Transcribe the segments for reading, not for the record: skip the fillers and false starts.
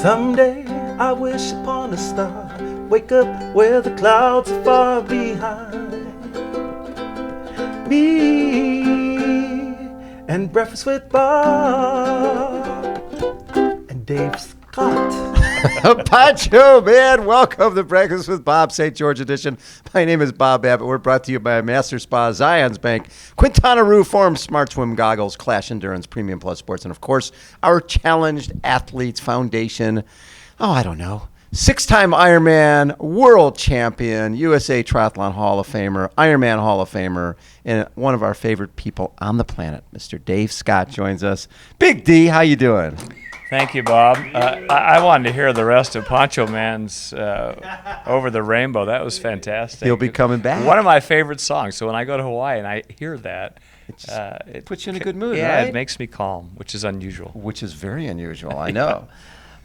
Someday I wish upon a star, wake up where the clouds are far behind me, and breakfast with Bob and Dave Scott. Pancho, man, welcome to Breakfast with Bob, St. George edition. My name is Bob Abbott. We're brought to you by Master Spa, Zions Bank, Quintana Roo Forum, Smart Swim Goggles, Clash Endurance, Premium Plus Sports, and of course, our Challenged Athletes Foundation. Oh, I don't know. 6-time Ironman World Champion, USA Triathlon Hall of Famer, Ironman Hall of Famer, and one of our favorite people on the planet, Mr. Dave Scott, joins us. Big D, how you doing? Thank you, Bob. I wanted to hear the rest of Poncho Man's Over the Rainbow. That was fantastic. He'll be coming back. One of my favorite songs. So when I go to Hawaii and I hear that, it puts you in a good mood, yeah, right? It makes me calm, which is unusual. Which is very unusual, I know.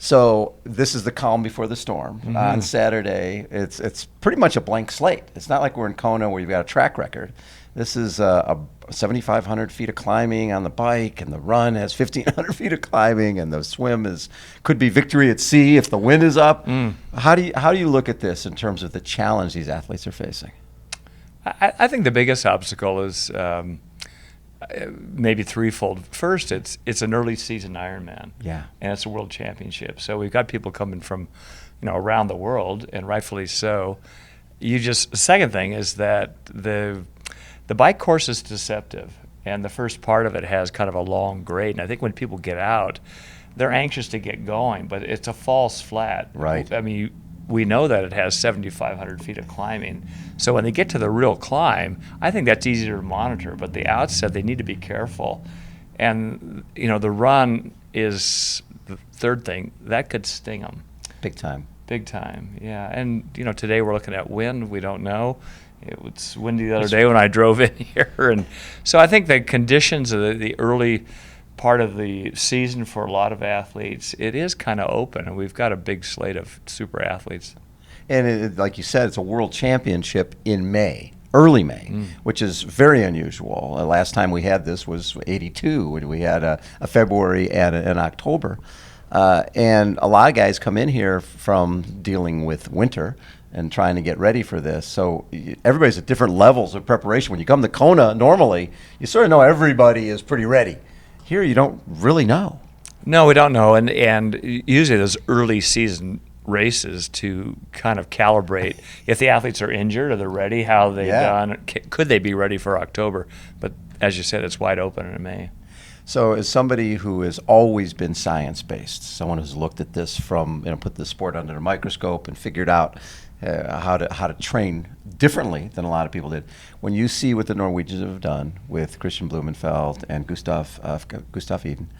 So this is the calm before the storm. Mm-hmm. On Saturday, it's pretty much a blank slate. It's not like we're in Kona where you've got a track record. This is a 7,500 feet of climbing on the bike, and the run has 1,500 feet of climbing, and the swim could be victory at sea if the wind is up. How do you look at this in terms of the challenge these athletes are facing? I think the biggest obstacle is maybe threefold. First, it's an early season Ironman, yeah, and it's a world championship. So we've got people coming from, around the world, and rightfully so. The second thing is that the bike course is deceptive, and the first part of it has kind of a long grade. And I think when people get out, they're anxious to get going, but it's a false flat. Right. I mean, we know that it has 7,500 feet of climbing. So when they get to the real climb, I think that's easier to monitor. But the outset, they need to be careful. And, the run is the third thing. That could sting them. Big time. Big time, yeah. And, today we're looking at wind. We don't know. It was windy the other day when I drove in here. And so I think the conditions of the early part of the season for a lot of athletes, it is kind of open, and we've got a big slate of super athletes. And like you said, it's a world championship in May, early May, which is very unusual. Last time we had this was 82, when we had a February and an October. And a lot of guys come in here from dealing with winter and trying to get ready for this. So everybody's at different levels of preparation. When you come to Kona, normally, you sort of know everybody is pretty ready. Here, you don't really know. No, we don't know. And usually those early season races to kind of calibrate if the athletes are injured or they're ready, how they've done. Could they be ready for October? But as you said, it's wide open in May. So as somebody who has always been science-based, someone who's looked at this from, put the sport under a microscope and figured out how to train differently than a lot of people did. When you see what the Norwegians have done with Christian Blumenfeld and Gustav Eden,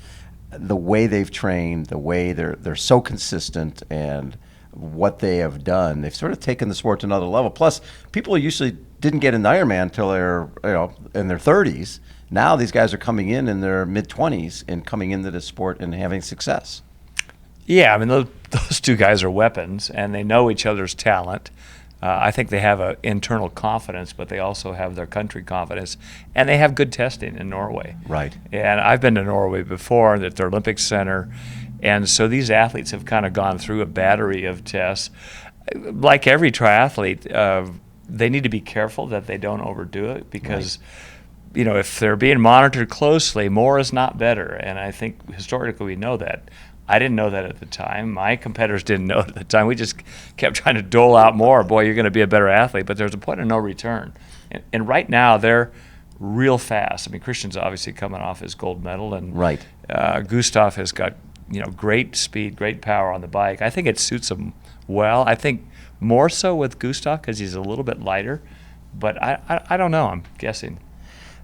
the way they've trained, the way they're so consistent, and what they have done, they've sort of taken the sport to another level. Plus, people usually didn't get into Ironman until they're in their 30s. Now these guys are coming in their mid-20s and coming into this sport and having success. Yeah, I mean, those two guys are weapons, and they know each other's talent. I think they have an internal confidence, but they also have their country confidence, and they have good testing in Norway. Right. And I've been to Norway before at their Olympic Center, and so these athletes have kind of gone through a battery of tests. Like every triathlete, they need to be careful that they don't overdo it because, if they're being monitored closely, more is not better, and I think historically we know that. I didn't know that at the time. My competitors didn't know it at the time. We just kept trying to dole out more. Boy, you're going to be a better athlete. But there's a point of no return. And right now, they're real fast. I mean, Christian's obviously coming off his gold medal. And right. Gustav has got great speed, great power on the bike. I think it suits him well. I think more so with Gustav because he's a little bit lighter. But I don't know. I'm guessing.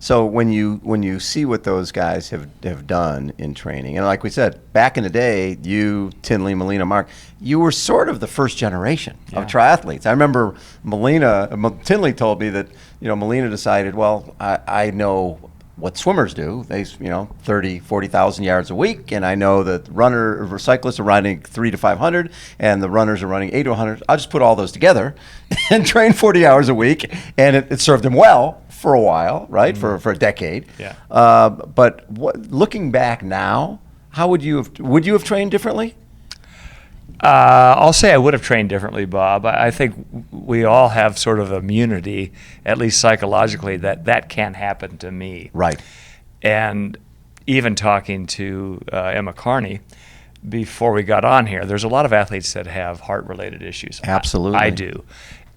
So when you see what those guys have done in training, and like we said, back in the day, you, Tinley, Molina, Mark, you were sort of the first generation of triathletes. I remember Tinley told me that, Molina decided, well, I know what swimmers do. They, 30, 40,000 yards a week, and I know that cyclists are running 300 to 500, and the runners are running 800 to 100. I'll just put all those together and train 40 hours a week, and it served him well for a while, right? For a decade. Yeah. But looking back now, how would you have trained differently? I'll say I would have trained differently, Bob. I think we all have sort of immunity, at least psychologically, that can happen to me. Right. And even talking to Emma Carney before we got on here, there's a lot of athletes that have heart-related issues. Absolutely. I do.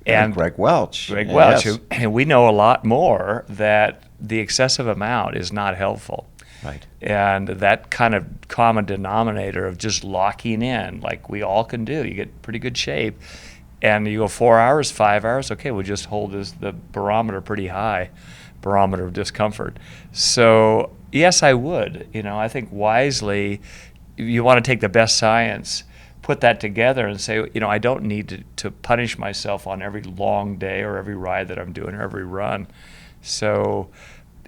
And Greg Welch. Greg Welch, Yes. and we know a lot more that the excessive amount is not helpful. Right. And that kind of common denominator of just locking in, like we all can do, you get pretty good shape, and you go 4 hours, 5 hours, okay, we'll just hold the barometer pretty high, barometer of discomfort. So yes, I would. I think wisely, you want to take the best science, put that together and say, I don't need to punish myself on every long day or every ride that I'm doing or every run. So,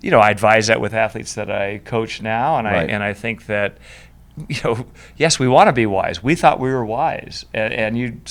I advise that with athletes that I coach now, and Right. I think that, yes, we want to be wise. We thought we were wise, and you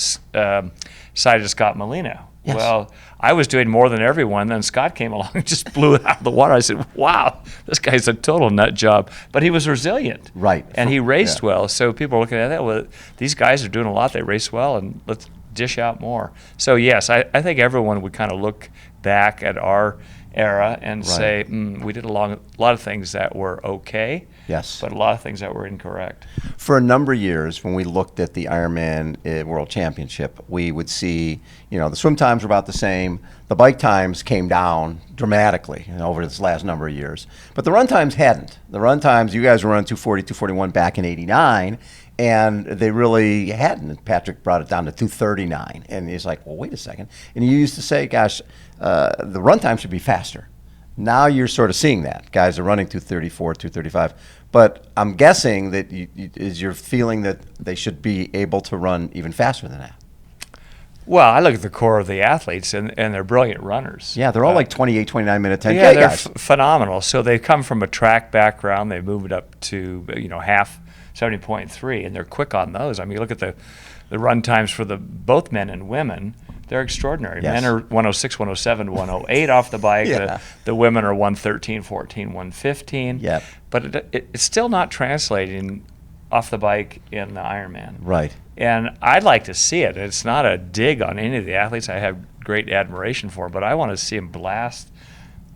cited Scott Molina. Yes. Well, I was doing more than everyone. Then Scott came along and just blew it out of the water. I said, wow, this guy's a total nut job. But he was resilient. Right. And he raced Yeah. well. So people are looking at that. Well, these guys are doing a lot. They race well, and let's dish out more. So, yes, I think everyone would kind of look back at our era and Right. say, we did a lot of things that were okay, Yes. but a lot of things that were incorrect. For a number of years, when we looked at the Ironman World Championship, we would see, the swim times were about the same. The bike times came down dramatically over this last number of years. But the run times hadn't. The run times, you guys were running 240, 241 back in 89, and they really hadn't. Patrick brought it down to 239. And he's like, well, wait a second. And you used to say, gosh, the run time should be faster. Now you're sort of seeing that. Guys are running 234, 235. But I'm guessing that you're feeling that they should be able to run even faster than that. Well, I look at the core of the athletes, and they're brilliant runners. Yeah, they're all like 28, 29-minute 10K Yeah, they're guys. phenomenal. So they come from a track background. They move it up to half 70.3, and they're quick on those. I mean, you look at the run times for both men and women. They're extraordinary. Yes. Men are 106, 107, 108 off the bike. Yeah. The women are 113, 14, 115. Yep. But it's still not translating off the bike in the Ironman. Right. And I'd like to see it. It's not a dig on any of the athletes I have great admiration for, but I want to see them blast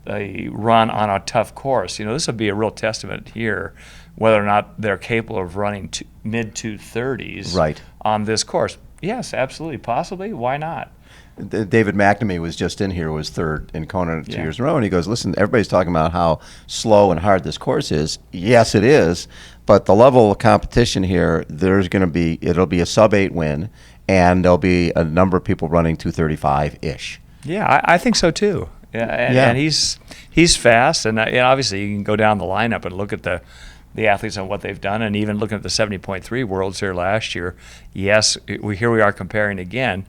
a run on a tough course. This would be a real testament here whether or not they're capable of running mid 230s Right. on this course. Yes, absolutely, possibly. Why not? David McNamee was just in here, was third in Kona 2 Yeah. years in a row, and he goes, listen, everybody's talking about how slow and hard this course is. Yes, it is, but the level of competition here, it'll be a sub-8 win, and there'll be a number of people running 235-ish. Yeah, I think so too. Yeah, and he's fast, and obviously you can go down the lineup and look at the athletes and what they've done, and even looking at the 70.3 Worlds here last year. Yes, here we are comparing again,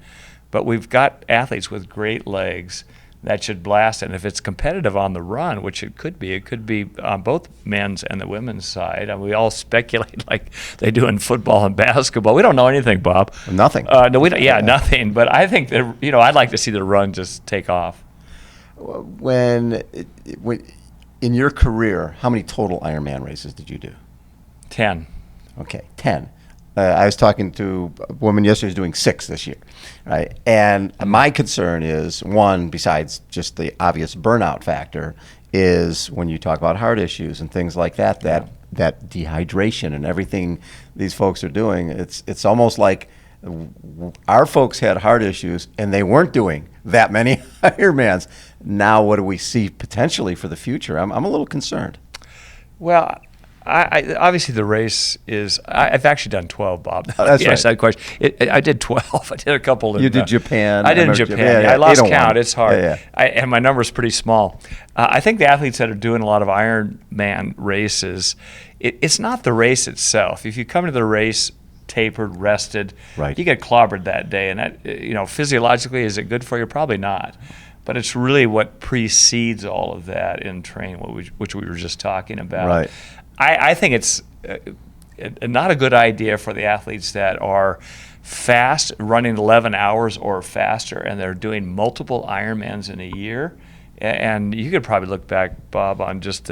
but we've got athletes with great legs that should blast, and if it's competitive on the run, which it could be on both men's and the women's side. And we all speculate like they do in football and basketball. We don't know anything, Bob. Nothing. No, we don't. Yeah, nothing. But I think that I'd like to see the run just take off. When in your career, how many total Ironman races did you do? 10. Okay, 10. I was talking to a woman yesterday who's doing 6 this year, right? And my concern is, one, besides just the obvious burnout factor, is when you talk about heart issues and things like that, that dehydration and everything these folks are doing, it's almost like our folks had heart issues and they weren't doing that many Ironmans. Now what do we see potentially for the future? I'm a little concerned. Well, I obviously the race is. I've actually done 12, Bob. That's right. That question. I did 12. I did a couple. You did Japan. I did in remember Japan. Yeah, I lost 801. count. It's hard. Yeah. And my number's pretty small. I think the athletes that are doing a lot of Ironman races, it's not the race itself. If you come to the race tapered, rested, Right. you get clobbered that day, and that physiologically, is it good for you? Probably not. But it's really what precedes all of that in training, which we were just talking about. Right. I think it's not a good idea for the athletes that are fast, running 11 hours or faster, and they're doing multiple Ironmans in a year. And you could probably look back, Bob, on just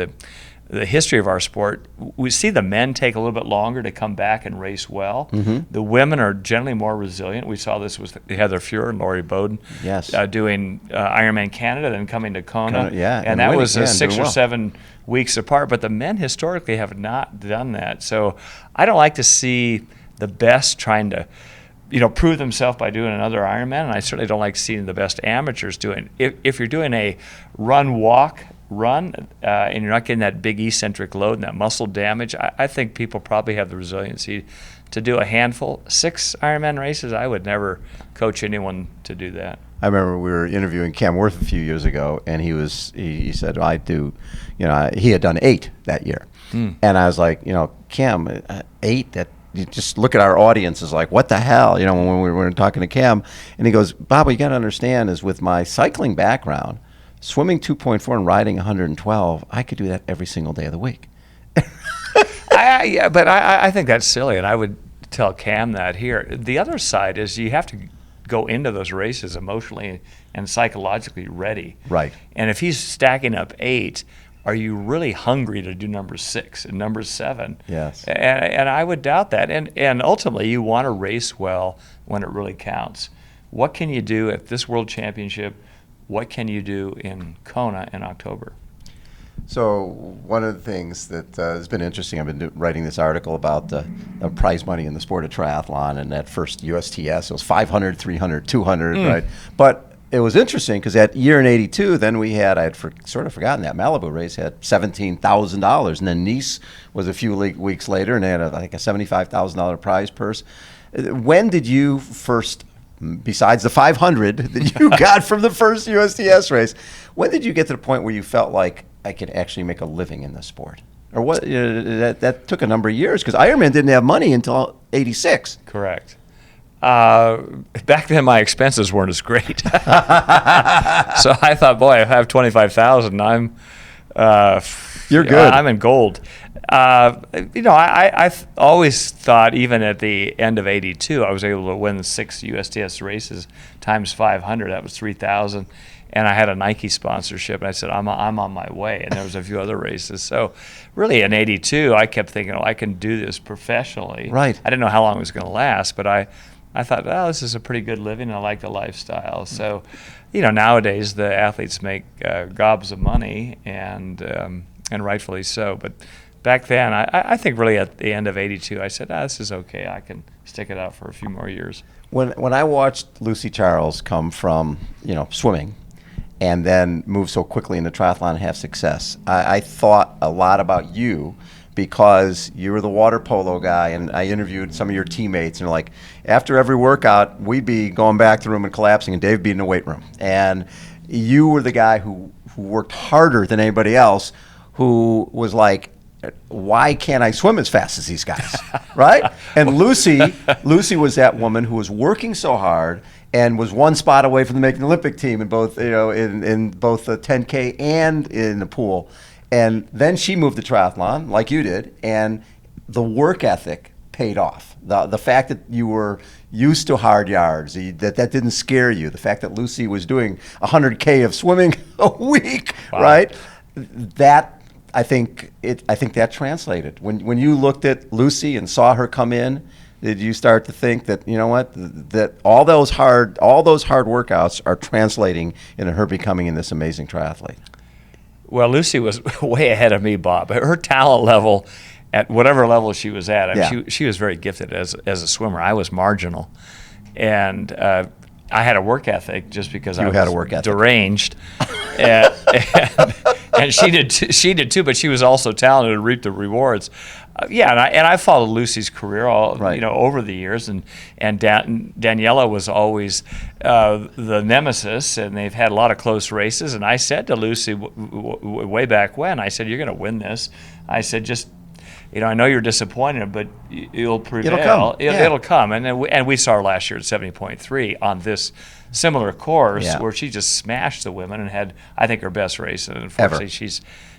the history of our sport, we see the men take a little bit longer to come back and race well. The women are generally more resilient. We saw this with Heather Fuhr and Lori Bowden doing Ironman Canada, then coming to Kona. And that was 6 or 7 weeks apart. But the men historically have not done that. So I don't like to see the best trying to prove themselves by doing another Ironman, and I certainly don't like seeing the best amateurs doing. If you're doing a run, and you're not getting that big eccentric load and that muscle damage, I think people probably have the resiliency to do a handful. 6 Ironman races, I would never coach anyone to do that. I remember we were interviewing Cam Worth a few years ago, and he said, I do, he had done 8 that year. And I was like, Cam, 8, that, you just look at our audience is like, what the hell, when we were talking to Cam. And he goes, Bob, what you got to understand is with my cycling background, swimming 2.4 and riding 112, I could do that every single day of the week. But I think that's silly, and I would tell Cam that here. The other side is you have to go into those races emotionally and psychologically ready. Right. And if he's stacking up 8, are you really hungry to do number 6 and number 7? Yes. And I would doubt that. And ultimately, you want to race well when it really counts. What can you do at this World Championship? What can you do in Kona in October? So one of the things that has been interesting, I've been writing this article about the prize money in the sport of triathlon, and that first USTS, it was 500, 300, 200, right? But it was interesting because that year in '82, then we had, sort of forgotten that Malibu race had $17,000, and then Nice was a few weeks later, and they had a $75,000 prize purse. When did you first, besides the 500 that you got from the first USTS race, when did you get to the point where you felt like I could actually make a living in this sport? Or what? That took a number of years because Ironman didn't have money until '86. Correct. Back then, my expenses weren't as great, so I thought, boy, if I have 25,000, I'm you're good. I'm in gold. I've always thought, even at the end of '82, I was able to win 6 USTS races times 500. That was 3,000. And I had a Nike sponsorship, and I said, I'm on my way. And there was a few other races. So really in '82, I kept thinking, I can do this professionally. Right. I didn't know how long it was going to last, but I thought, this is a pretty good living, and I like the lifestyle. So, nowadays the athletes make gobs of money, and rightfully so. But back then, I think really at the end of '82, I said, this is okay. I can stick it out for a few more years. When I watched Lucy Charles come from, swimming, and then move so quickly into triathlon and have success, I thought a lot about you because you were the water polo guy, and I interviewed some of your teammates, and like after every workout, we'd be going back to the room and collapsing, and Dave would be in the weight room. And you were the guy who worked harder than anybody else, who was like, why can't I swim as fast as these guys, right? And Lucy was that woman who was working so hard and was one spot away from making the Olympic team in both, in both the 10K and in the pool. And then she moved to triathlon, like you did, and the work ethic paid off. The fact that you were used to hard yards, that didn't scare you. The fact that Lucy was doing 100K of swimming a week, right? That I think that translated. When you looked at Lucy and saw her come in, did you start to think that that all those hard workouts are translating into her becoming in this amazing triathlete? Well, Lucy was way ahead of me, Bob. Her talent level, at whatever level she was at, she was very gifted as a swimmer. I was marginal, and I had a work ethic just because I was deranged, and she did too. But she was also talented and reaped the rewards. And I followed Lucy's career over the years, and Daniela was always the nemesis, and they've had a lot of close races. And I said to Lucy way back when, I said, "You're going to win this." I said, "Just, I know you're disappointed, but you'll prevail. It'll come." And we saw her last year at 70.3 on this similar course where she just smashed the women and had, I think, her best race. And unfortunately,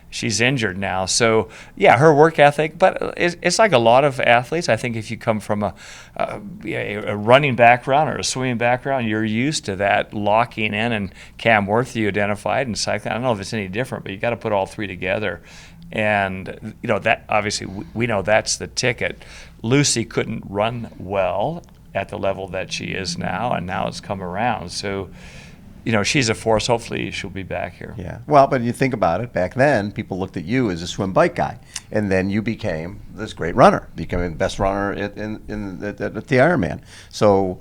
she's injured now. So, her work ethic. But it's like a lot of athletes. I think if you come from a running background or a swimming background, you're used to that locking in. And Cam Worth, you identified, and cycling. I don't know if it's any different, but you got to put all three together. And, that obviously we know that's the ticket. Lucy couldn't run well at the level that she is now, and now it's come around. So, she's a force. Hopefully she'll be back here. Yeah. Well, but you think about it, back then people looked at you as a swim bike guy, and then you became this great runner, becoming the best runner at the Ironman. So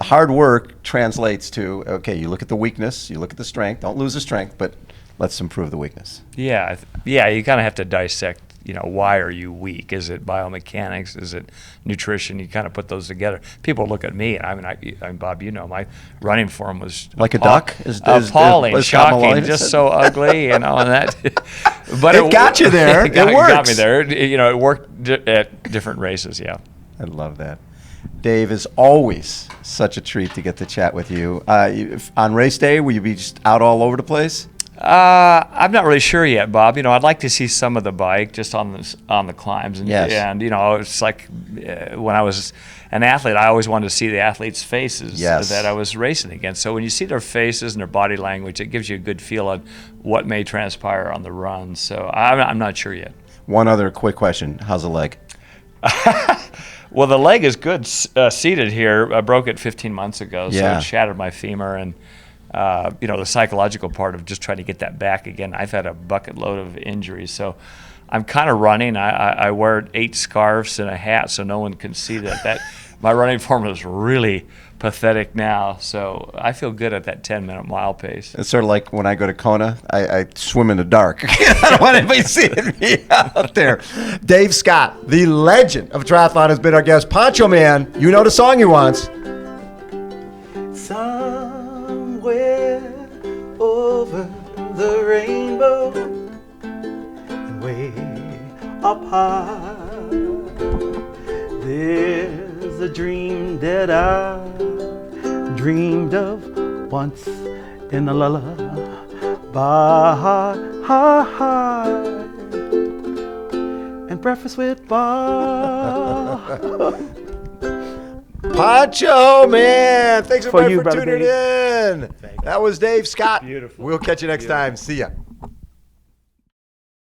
hard work translates to, okay, you look at the weakness, you look at the strength, don't lose the strength, but let's improve the weakness. Yeah, you kind of have to dissect, why are you weak? Is it biomechanics? Is it nutrition? You kind of put those together. People look at me, and I mean, Bob, my running form was like a duck, appalling, shocking, just so ugly, and that. But it got you there. It works. Got me there. It worked at different races. Yeah, I love that. Dave, is always such a treat to get to chat with you. On race day, will you be just out all over the place? I'm not really sure yet, Bob. I'd like to see some of the bike just on the climbs, and yes. And it's like when I was an athlete, I always wanted to see the athletes' faces yes. that I was racing against. So when you see their faces and their body language, it gives you a good feel on what may transpire on the run. So I'm not sure yet. One other quick question: how's the leg? Well, the leg is good seated here. I broke it 15 months ago, so Yeah. it shattered my femur, and the psychological part of just trying to get that back again. I've had a bucket load of injuries, so I'm kind of running. I wear 8 scarves and a hat so no one can see that my running form is really pathetic now. So I feel good at that 10-minute mile pace. It's sort of like when I go to Kona, I swim in the dark. I don't want anybody seeing me out there. Dave Scott, the legend of triathlon, has been our guest. Poncho Man, you know the song he wants. Somewhere over the rainbow and way up high, there's a dream that I dreamed of once in a lullaby. And breakfast with Bob. Poncho Man, thanks For everybody you, for Brother tuning Dave. in. That was Dave Scott. Beautiful. We'll catch you next time. See ya.